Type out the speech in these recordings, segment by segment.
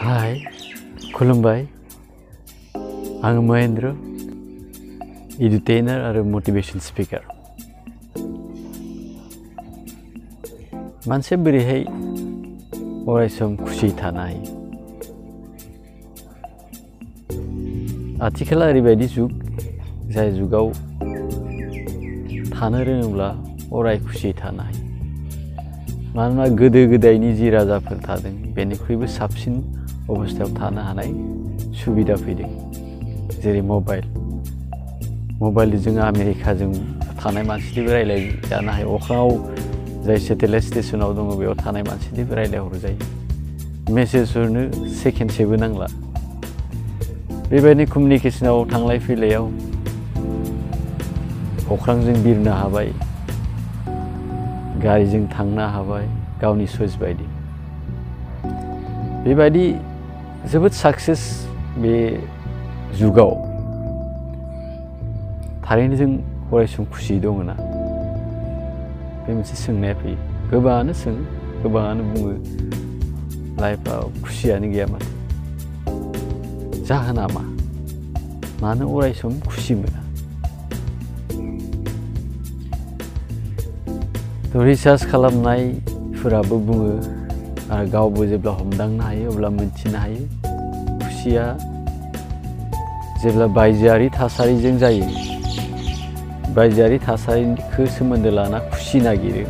हाय खुलुमबाय आं महेन्द्र एडुटेनर आरो मोटिवेशन स्पीकर मानसिया बोरैहाय अरायसम खुसि थानो हायो आथिखाला ओरैबायदि जुग जाय जुगाव थानो रोङोब्ला अराय खुसि थानो हायो मानोना गोदो गोदायनि जि राजाफोर थादों बेनिख्रुइबो साबसिन अबस्थायाव थानो हानाय सुबिदा फैदों जेरै मबाइलजों आमेरिकाजों थानाय मानसिजोंबो रायज्लायजानो हायो अख्राङाव जाय सेटेलाइट स्टेशनाव दङ बेयाव थानाय मानसिजोंबो रायज्लायहरजायो मेसेज हरनो सेकेन्डसेबो नांला बेबायदि कमिउनिकेशनाव थांलाय फैलायाव अख्रांजों बिरनो हाबाय गारिजों थांनो हाबाय गावनि चइस बायदि बेबायदि जोबोद साक्सेस बे जुगाव थारैनो जों अरायसम खुसि दङ ना बे मोनसे सोंनाया फैयो गोबाङानो बुङो लाइफआव खुसियानो गैया माथो जाहोना मानो अरायसम खुसि मोना रिसार्च खालामनायफोराबो बुङो आरो गावबो जेब्ला हमदांनो हायो अब्ला मोनथिनो हायो खुसिया जेब्ला बायजोआरि थासारिजों जायो बायजोआरि थासारिखौ सोमोन्दो लाना खुसि नागिरो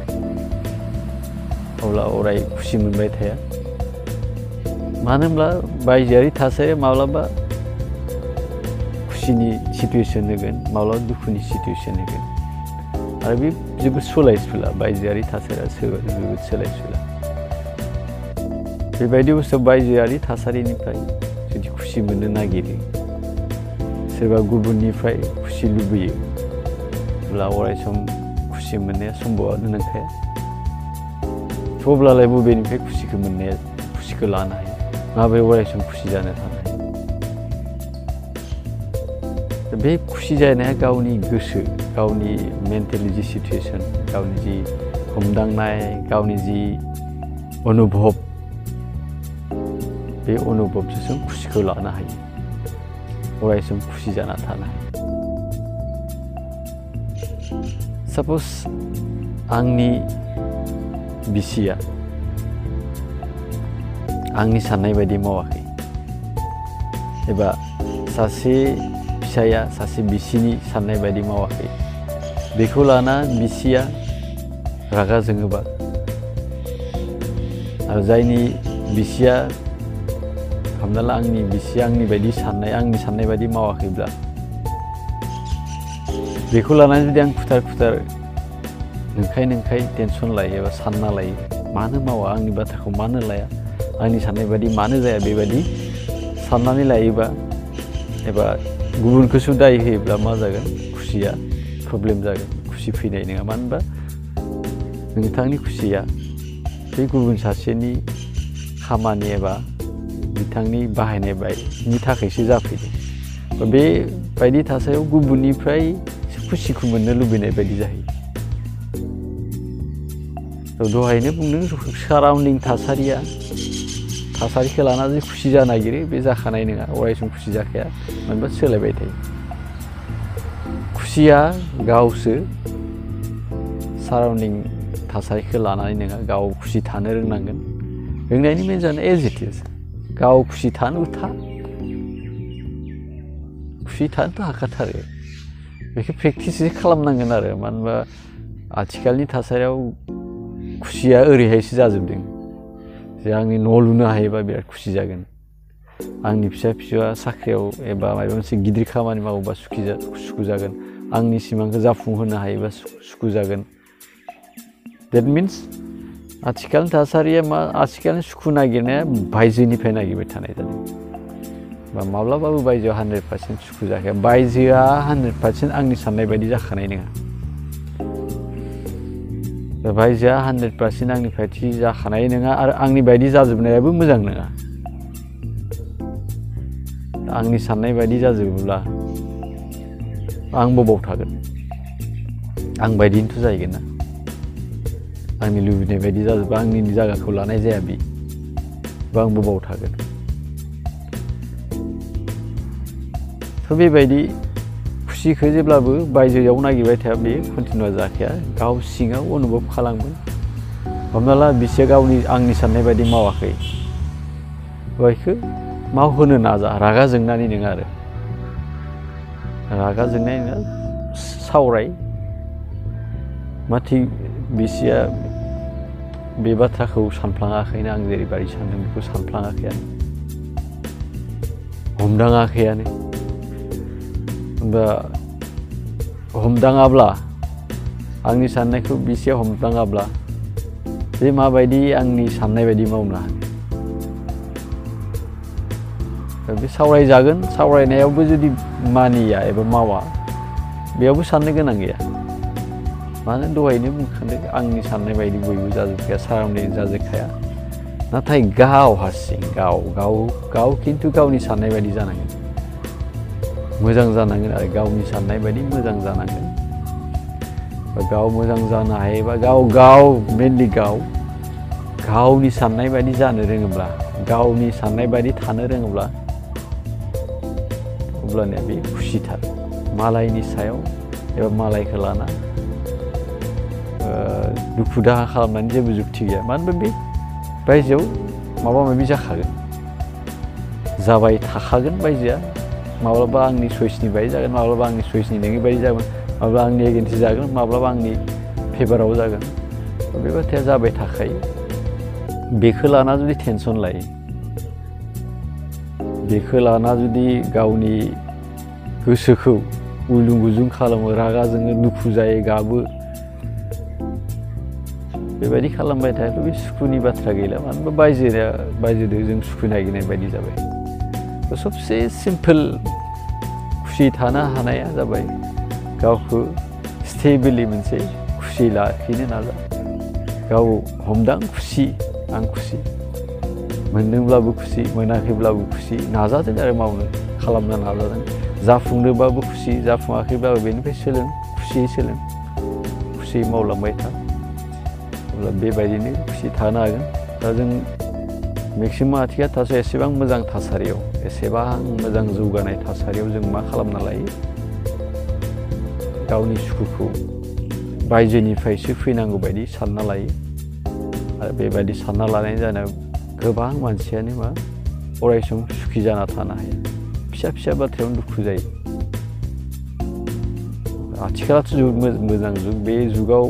अब्ला अराय खुसि मोनबाय थाया मानो होनब्ला बायजोआरि थासारिया माब्लाबा खुसिनि सिटुएसन होगोन माब्लाबा दुखुनि सिटुएसन होगोन आरो बे जोबोद सोलायसुला बायजोआरि थासारिया जोबोद सोलायसुला बेबायदि बुस्थुआव बायजोआरि थासारिनिफ्राय जुदि खुसि मोननो नागिरो सोरबा गुबुननिफ्राय खुसि लुबैयो अब्ला अरायसम खुसि मोननाया सम्भबआनो नंखाया थेवब्लालाय बबेनिफ्राय खुसिखौ लानो हायो माबोरै अरायसम खुसि जानो हानो हायो बे खुसि जानाया गावनि गोसो गावनि मेन्टेलि जि सिटुएसन गावनि जि हमदांनाय गावनि जि अनुभब बे अनुभबजों खुसिखौ लानो हायो अरायसम खुसि जाना थानो हायो साप'ज आंनि बिसिया आंनि साननाय बायदि मावाखै एबा सासे फिसाया सासे बिसिनि साननाय बायदि मावाखै बेखौ लाना बिसिया रागा जोङोबा आरो जायनि बिसिया हमना ला आंनि बिसिया आंनि साननाय बायदि मावाखैब्ला बेखौ लानानै जुदि आं खुथार नंखाय टेनसन लायो एबा सानना लायो मानो मावा आंनि बाथ्राखौ मानो लाया आंनि साननाय बायदि मानो जाया बेबायदि साननानै लायोबा एबा गुबुनखौसो दाय होयोब्ला मा जागोन खुसिया प्रब्लेम जागोन खुसि फैनाय नङा मानो होनबा नोंथांनि खुसिया बे गुबुन सासेनि खामानि एबा बिथांनि बाहायनाय बायदिनि थाखायसो जाफैदों बेबायदि थासारियाव गुबुननिफ्राय खुसिखौ मोननो लुबैनाय बायदि जाहैयो दहायनो बुंदों साराउन्डिं थासारिखौ लाना जे खुसि जानो नागिरो बे जाखानाय नङा अरायसम खुसि जाखाया मानोबा सोलायबाय थायो खुसिया गावसो साराउन्डिं थासारिखौ लानानै नङा गाव खुसि थानो रोंनांगोन रोंनायनि मेन जानो एज इट इज गाव खुसि थानोथ' हाखाथारो बेखौ प्रेक्टिससो खालामनांगोन आरो मानो होनबा आथिखालनि थासारियाव खुसिया ओरैहायसो जाजोबदों जे आंनि न' लुनो हायोबा बिराद खुसि जागोन आंनि फिसा साख्रियाव एबा माबा मोनसे गिदिर खामानि मावोबा सुखु जागोन आंनि सिमांखौ जाफुंहोनो हायोबा सुखु जागोन देट मिन्स आथिखालनि थासारिया आथिखालनि सुखु नागिरनाया बायजोनिफ्राय नागिरबाय थानाय जादों बा माब्लाबाबो बायजोआव 100% सुखु जाखाया बायजोआ 100% आंनि साननाय बायदि जाखानाय नङा बायजोआ 100% आंनि बायदि जाखानाय नङा आरो आंनि बायदि जाजोबनायाबो मोजां नङा आंनि साननाय बायदि जाजोबोब्ला आं बबाव थागोन आं बायदिनोथ' जाहैगोन ना आंनि लुबैनाय बायदि जाजोबा आंनि जायगाखौ लानाय जाया बा आं बबाव थागोन बेबायदि खुसिखौ जेब्लाबो बायजोआव नागिरबाय थाया बे कन्टिनिउ जाखाया गाव सिङाव अनुभब खालामगोन हमना ला बिसोर गावनि आंनि साननाय बायदि मावाखै बेखौ मावहोनो नाजा रागा जोंनानै नङा आरो रागा जोंनाय नङा सावराय माथि बिसिया बे बाथ्राखौ सानफ्लाङाखैनो आं जेरैबायदि सानदों बेखौ सानफ्लाङाखैयानो हमदाङाखैयानो होमबा हमदाङाब्ला आंनि साननायखौ बिसिया हमदाङाब्ला बे माबायदि आंनि साननाय बायदि मावनो हानो बे सावरायजागोन सावरायनायावबो जुदि मानिया एबा मावा बेयावबो साननो गोनां गैया मानो दहायनो बुंखादों आंनि साननाय बायदि बयबो जाजोबखाया साराउन्डिं जाजोबखाया नाथाय गाव हारसिं गाव खिन्थु गावनि साननाय बायदि जानांगोन मोजां जानांगोन आरो गावनि साननाय बायदि मोजां जानांगोन गाव मोजां जानो हायोबा गाव मेनलि गावनि साननाय बायदि जानो रोङोब्ला गावनि साननाय बायदि थानो रोङोब्ला अब्लानिया बे खुसिथार मालायनि सायाव एबा मालायखौ लाना दुखु दाहा खालामनानै जेबो जुक्ति गैया मानो होनबा बे बायजोआव माबा माबि जाखागोन जाबाय थाखागोन बायजोआ माब्लाबा आंनि चइसनि बायदि जागोन माब्लाबा आंनि चइसनि नङि बायदि जागोन माब्लाबा आंनि एगेन्स्ट जागोन माब्लाबा आंनि फेभाराव जागोन बे बाथ्राया जाबाय थाखायो बेखौ लाना जुदि टेनसन लायो बेखौ लाना जुदि गावनि गोसोखौ उलुं गुजुं खालामो रागा जोङो दुखु जायो गाबो बेबायदि खालामबाय थायोब्ला बे सुखुनि बाथ्रा गैला मानो होनबा बायजोजों जों सुखु नागिरनाय बायदि जाबाय सबसे सिम्पोल खुसि थानो हानाया जाबाय गावखौ स्टेबोलि मोनसे खुसि लाखिनो नाजा गाव हमदां खुसि आं खुसि मोनदोंब्लाबो खुसि मोनाखैब्लाबो खुसि नाजादों आरो मावनो खालामनो नाजादों जाफुंदोंबाबो खुसि जाफुङाखैब्लाबो बेनिफ्राय सोलों खुसियै सोलों खुसियै मावलांबाय था अब्ला बेबायदिनो खुसि थानो हागोन दा जों मेक्सिमाम आथिखाल थास एसेबां मोजां थासारियाव एसेबां मोजां जौगानाय थासारियाव जों मा खालामना लायो गावनि सुखुखौ बायजोनिफ्रायसो फैनांगौ बायदि सानना लायो आरो बेबायदि सानना लानायनि जाहोनाव गोबां मानसियानो मा अरायसम सुखि जाना थानो हाया फिसा फिसा बाथ्रायावनो दुखु जायो आथिखालाथ' जुग मोजां जुग बे जुगाव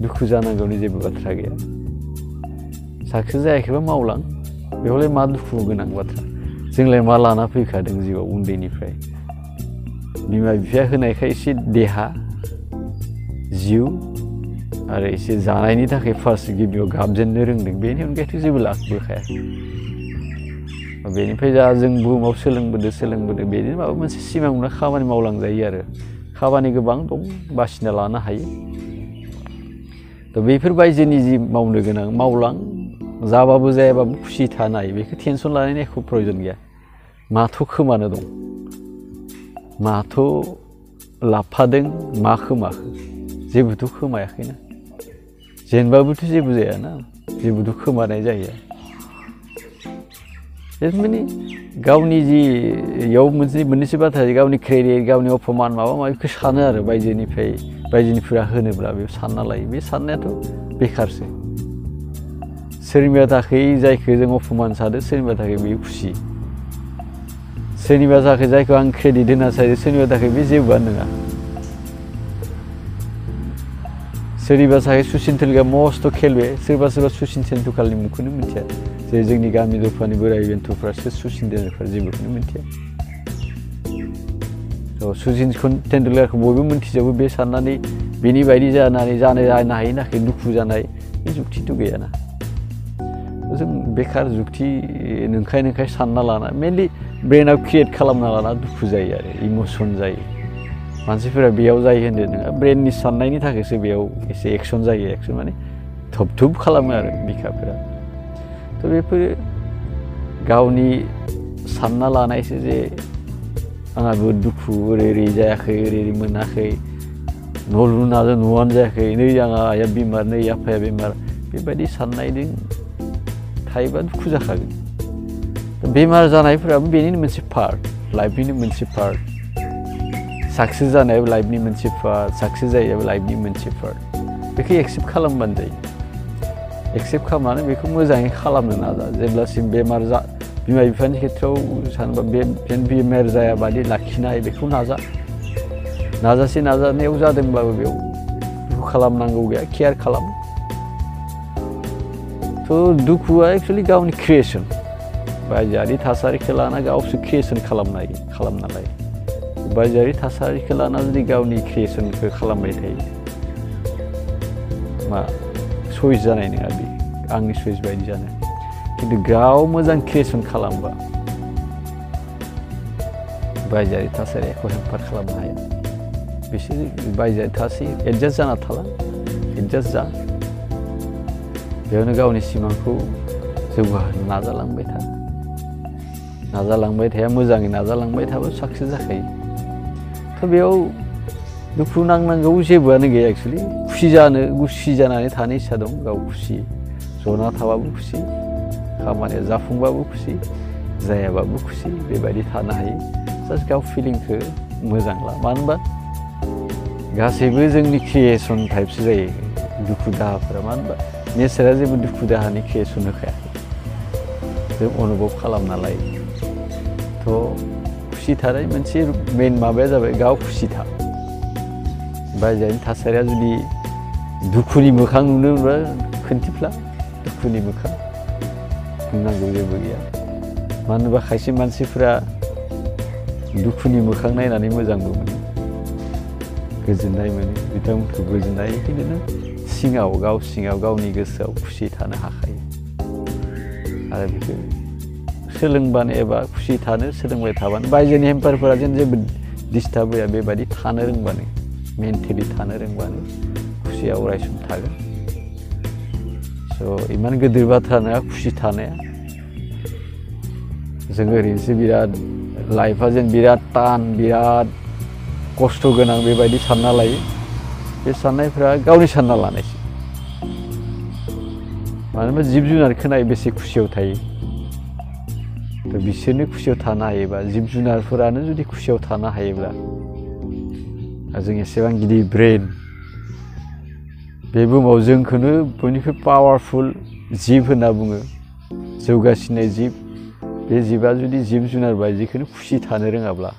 दुखु जानांगौनि जेबो बाथ्रा गैया साक्सेस जायाखैबा मावलां बेवहाय मा दुखु गोनां बाथ्रा जोंलाय मा लाना फैखादों जिउआव उन्दैनिफ्राय बिमा बिफाया होनायखाय एसे देहा जिउ आरो एसे जानायनि थाखाय फार्स्ट गिबियाव गाबजेननो रोंदों बेनि अनगायैथ' जेबो लाबोखाया बेनिफ्राय जा जों बुहुमाव सोलोंबोदों बेनि माबा मोनसे सिमां नुना खामानि मावलांजायो आरो खामानि गोबां दं बासिना लानो हायो दा बेफोर बायजोनि जि मावनो गोनां मावलां जाबाबो जायाबाबो खुसि थानो हायो बेखौ टेनसन लानायनि एख' प्रयजन गैया माथ' खोमानो दं माथ' लाफादों मा खोमाखो जेबोथ' खोमायाखैना जेनबाबोथ' जेबो जायाना जेबोथ' खोमानाय जाहैया माने गावनि जि इयाव मोननैसो बाथ्रा गावनि क्रेडिट गावनि अपमान माबा माबिखौ सानो आरो बायजोनिफ्रा होनोब्ला बे सानना लायो बे साननायाथ' बेखारसो सोरनिबा थाखाय जायखौ जों अपमान सादो सोरनिबा थाखाय बे खुसि सोरनिबा थाखाय जायखौ आं क्रेडिट होना सायो सोरनिबा थाखाय बे जेबोआनो नङा सोरनिबा थाखाय सचिन तेन्दुलकार मस्त खेलबे सोरबा सचिन तेन्दुलकारनि मुंखौनो मिथिया जे जोंनि गामि दफानि बोराय बेन्थ'फ्रा सोर सचिन तेन्दुलकार जेबोखौनो मिथिया सचिन तेन्दुलकारखौ बयबो मिथिजोबो बे साननानै बेनि बायदि जानो हायि नाखै दुखु जानाय बे जुक्तिथ' गैयाना जों बेखार जुक्ति नंखाय सानना लाना मेनलि ब्रेनाव क्रिएट खालामना लाना दुखु जायो आरो इमसन जायो मानसिफोरा बेयाव जायो होनदों नोङा ब्रेननि साननायनि थाखायसो बेयाव एसे एक्सन जायो एक्सन माने धुप खालामो आरो बिखाफोरा थ' बेफोरो गावनि सानना लानायसो जे आंहाबो दुखु ओरै जायाखै ओरै मोनाखै न' लुनो नाजा न'आनो जायाखै नै आंहा आइया बेमार नै आफाया बेमार बेबायदि साननायजों थायोबा दुखु जाखागोन बेमार जानायफोराबो बेनिनो मोनसे पार्ट लाइफनिनो मोनसे पार्ट साक्सेस जानायाबो लाइफनि मोनसे पार्ट साक्सेस जायोबो लाइफनि मोनसे पार्ट बेखौ एक्सेप्ट खालामबानो जायो एक्सेप्ट खालामनानै बेखौ मोजाङै खालामनो नाजा जेब्लासिम बेमार बिमा बिफानि खेथ्रआव सानबा बेमार जायाबादि लाखिनाय बेखौ नाजासे नाजानायाव जादोंब्लाबो बेयाव दुखु खालामनांगौ गैया केयार खालाम थ' दुखुआ एक्चुअलि गावनि क्रिएसन बायजोआरि थासारिखौ लाना गावसो क्रिएसन खालामना लायो बायजोआरि थासारिखौ लाना जुदि गावनि क्रिएसनखौ खालामबाय थायो मा चइस जानाय नङा बे आंनि चइस बायदि जानाय खिन्थु गाव मोजां क्रिएसन खालामबा बायजोआरि थासारिखौ हेम्पार खालामनो हाया बिसोर बायजोआरि थासारि एडजास्ट जाना थाला एडजास्ट जा बेयावनो गावनि सिमांखौ जौगाहोनो नाजालांबाय थाया मोजाङै नाजालांबाय थाबा साक्सेस जाखायो थ' बेयाव दुखु नांनांगौ जेबोआनो गैया एक्चुअलि खुसि जानानै थानो इच्छा दं गाव खुसि जना थाबाबो खुसि खामानिया जाफुंबाबो खुसि जायाबाबो खुसि बेबायदि थानो हायो जास्ट गाव फिलिंखौ मोजां ला मानो होनबा गासैबो जोंनि क्रिएसन टाइपसो जायो दुखु दाहाफोरा मानो होनबा नेचारा जेबो दुखु दाहानि क्रिएसन होखायाखै जों अनुभब खालामना लायो थ' खुसि थानाय मोनसे मेन माबाया जाबाय गाव खुसि था बायजोआरि थासारिया जुदि दुखुनि मोखां नुनो मोनबा खोन्थिफ्ला दुखुनि मोखां बुंनांगौ जेबो गैया मानो होनबा खायसे मानसिफोरा दुखुनि मोखां नायनानै मोजांबो मोनो गोजोननाय मोनो बिथांमोनखौ गोजोननाय बिदिनो सिङाव गावनि गोसोआव खुसि थानो हाखायो आरो बेखौ सोलोंबानो एबा खुसि थानो सोलोंबाय थाबानो बायजोनि हेम्पारफोरा जेबो डिस्टार्ब होया बेबायदि थानो रोंबानो मेन्टेलि थानो रोंबानो खुसिया अरायसम थागोन स' इमान गिदिर बाथ्रा नङा खुसि थानाया जों ओरैनोसो बिराद लाइफआ जेन बिराद टान बिराद खस्थ' गोनां बेबायदि सानना लायो बे साननायफ्रा गावनि सानना लानायसो मानो होनबा जिब जुनारखौ नाय बेसे खुसियाव थायो थ' बिसोरनो खुसियाव थानो हायोबा जिब जुनारफोरानो जुदि खुसियाव थानो हायोब्ला जों एसेबां गिदिर ब्रेन बे बुहुमाव जोंखौनो बयनिख्रुइ पावारफुल जिब होनना बुङो जौगासिननाय जिब बे जिबा जुदि जिब जुनार बायदिखौनो खुसि थानो रोङाब्ला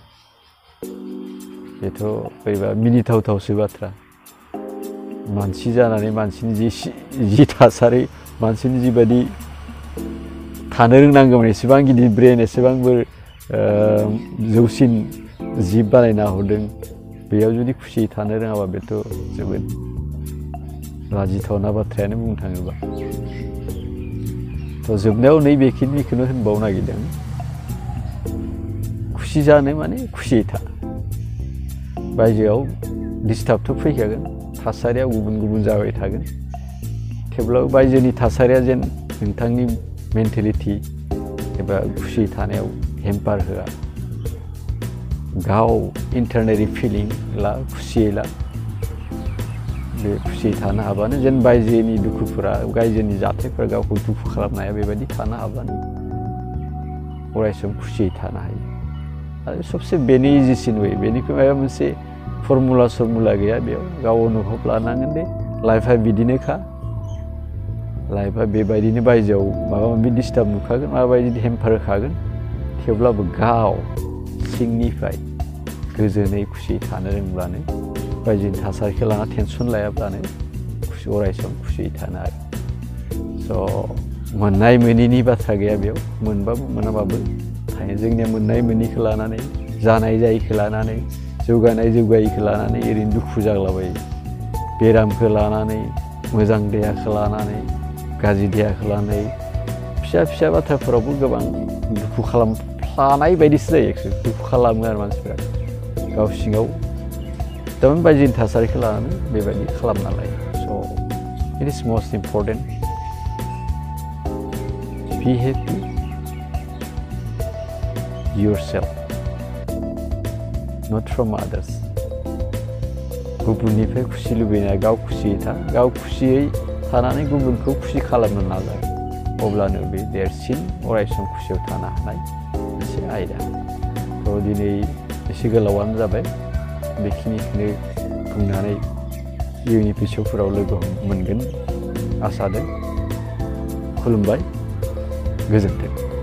बेथ' बोरैबा मिनिथावथावसो बाथ्रा मानसि जानानै मानसिनि जि थासारि मानसिनि जिबायदि थानो रोंनांगौमोन एसेबां गिदिर ब्रेन एसेबांबो जौसिन जिब बानायना हरदों बेयाव जुदि खुसियै थानो रोङाबा बेथ' जोबोद लाजिथावना बाथ्रायानो बुंनो थाङोबा थ' जोबनायाव नैबेखिनिखौनो होनबावनो नागिरदों खुसि जानो माने खुसियै था बायजोआव डिस्टार्बथ' फैखागोन थासारिया गुबुन गुबुन जाबाय थागोन थेवब्लाबो बायजोनि थासारिया जेन नोंथांनि मेन्टेलिटि एबा खुसि थानायाव हेम्पार होआ गाव इन्टारनेलि फिलिं ला खुसियै ला बे खुसियै थानो हाबानो जेन बायजोनि दुखुफोरा बायजोनि जाथायफोरा गावखौ दुखु खालामनो हाया बेबायदि थानो हाबानो अरायसम खुसियै थानो हायो आरो सबसे बेनो इजिसिन वे बेनिफ्राय माबा मोनसे फर्मुला गैया बेयाव गाव अनुभब लानांगोन दे लाइफआ बिदिनोखा लाइफआ बेबायदिनो बायजोआव माबा माबि डिस्टार्ब नुखागोन माबायदि हेम्पार होखागोन थेवब्लाबो गाव सिंनिफ्राय गोजोनै खुसियै थानो रोंब्लानो बायजोनि थासारिखौ लाना टेनसन लायाब्लानो अरायसम खुसियै थानो हागोन स' मोननाय मोनैनि बाथ्रा गैया बेयाव मोनबाबो मोनाबाबो थायो जोंनिया मोननाय मोनैखौ लानानै जानाय जायैखौ लानानै जौगानाय जौगायैखौ लानानै ओरैनो दुखु जाग्लाबायो बेरामखौ लानानै मोजां देहाखौ लानानै गाज्रि देहाखौ लानानै फिसा बाथ्राफोरावबो गोबां दुखु खालामफ्लानाय बायदिसो जायो एक्सुवेलि दुखु खालामो आरो मानसिफोरा गाव सिङाव थारमाने बायजोनि थासारिखौ लानानै बेबायदि खालामना लायो स' it is must important B happy yourself not from others गुबुननिफ्राय खुसि लुबैनाया गाव खुसियै था गाव खुसियै थानानै गुबुनखौ खुसि खालामनो नाजा अब्लानो बे देरसिन अरायसम खुसियाव थानो हानाय मोनसे आयदा थ' दिनै एसे गोलावानो जाबाय बेखिनिखौनो बुंनानै इयुन एपिसडफोराव लोगो मोनगोन आसा दं खुलुमबाय गोजोन्थों।